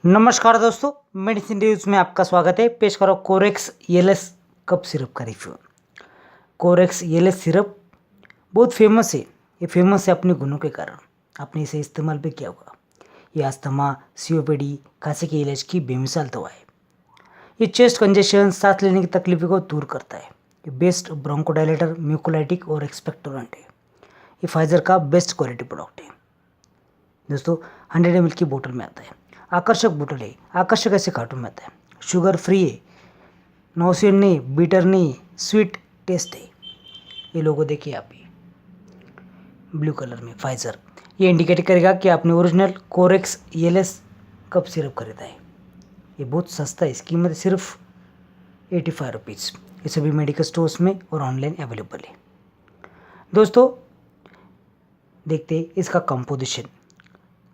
नमस्कार दोस्तों, medicine news में आपका स्वागत है। पेश करो कोरेक्स एलएस कफ सिरप का रिव्यू। कोरेक्स एलएस सिरप बहुत फेमस है। ये फेमस है अपने गुणों के कारण। आपने इसे इस्तेमाल भी किया होगा। ये अस्थमा, सीओपीडी, खांसी के इलाज की बेमिसाल दवा है। ये चेस्ट कंजेशन, सांस लेने की तकलीफ को दूर करता है। ये बेस्ट ब्रोंकोडायलेटर, म्यूकोलाइटिक और एक्सपेक्टोरेंट है। ये फाइजर का बेस्ट क्वालिटी प्रोडक्ट है। दोस्तों 100 ml की बोतल में आता है। आकर्षक बोतल है। आकर्षक ऐसे कार्टून में आता है। शुगर फ्री है, नौसियन नहीं, बीटर नहीं, स्वीट टेस्ट है। ये लोगो देखिए आप, ब्लू कलर में फाइजर। ये इंडिकेट करेगा कि आपने original Corex LS cup syrup खरीदा है। ये बहुत सस्ता है। इसकी कीमत सिर्फ 85 रुपीज़। ये सभी मेडिकल स्टोर्स में और ऑनलाइन अवेलेबल है। दोस्तों देखते हैं इसका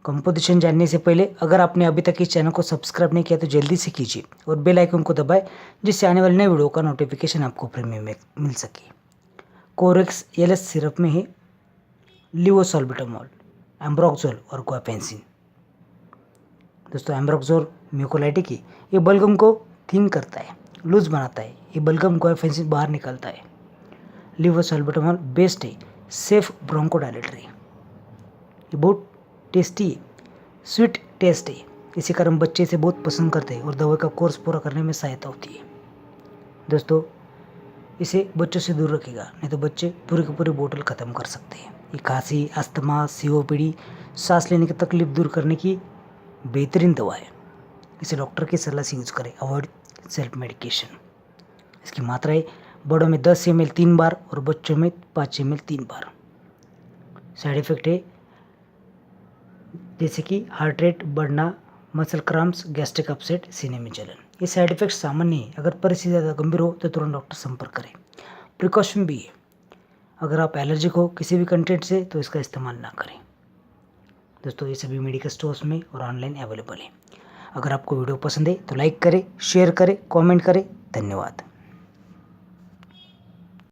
कंपोजिशन जानने से पहले अगर आपने अभी तक इस चैनल को सब्सक्राइब नहीं किया तो जल्दी से कीजिए और बेल आइकन को दबाएं, जिससे आने वाले नए वीडियो का नोटिफिकेशन आपको फ्री में मिल सके। कोरेक्स एलएस सिरप में है लिवोसॉल्बिटामोल, एम्ब्रोक्सोल और गुआफेंसिन। दोस्तों एम्ब्रोक्सोल म्यूकोलाइटिक है। ये बलगम को थिन करता है, लूज बनाता है। ये बलगम गुआफेंसिन बाहर निकालता है। लिवोसॉल्बिटामोल बेस्ट है, सेफ ब्रोंकोडायलेटर है। ये बहुत टेस्टी है, स्वीट टेस्ट है। इसी कारण बच्चे इसे बहुत पसंद करते हैं और दवाई का कोर्स पूरा करने में सहायता होती है। दोस्तों इसे बच्चों से दूर रखेगा, नहीं तो बच्चे पूरी की पूरी बोतल ख़त्म कर सकते हैं। ये खांसी, अस्थमा, सीओपीडी, सांस लेने की तकलीफ दूर करने की बेहतरीन दवा है। इसे डॉक्टर की सलाह से यूज करें। Avoid self medication. इसकी मात्राएं बड़ों में 10 ml 3 बार और बच्चों में 5 ml 3 बार। साइड इफेक्ट है जैसे कि हार्ट रेट बढ़ना, मसल क्रैम्प्स, गैस्ट्रिक अपसेट, सीने में जलन। ये साइड इफेक्ट सामान्य है। अगर परिस्थिति ज़्यादा गंभीर हो तो तुरंत डॉक्टर संपर्क करें। प्रिकॉशन भी है, अगर आप एलर्जिक हो किसी भी कंटेंट से तो इसका इस्तेमाल ना करें। दोस्तों ये सभी मेडिकल स्टोर्स में और ऑनलाइन अवेलेबल है। अगर आपको वीडियो पसंद है तो लाइक करें, शेयर करें, कमेंट करें। धन्यवाद।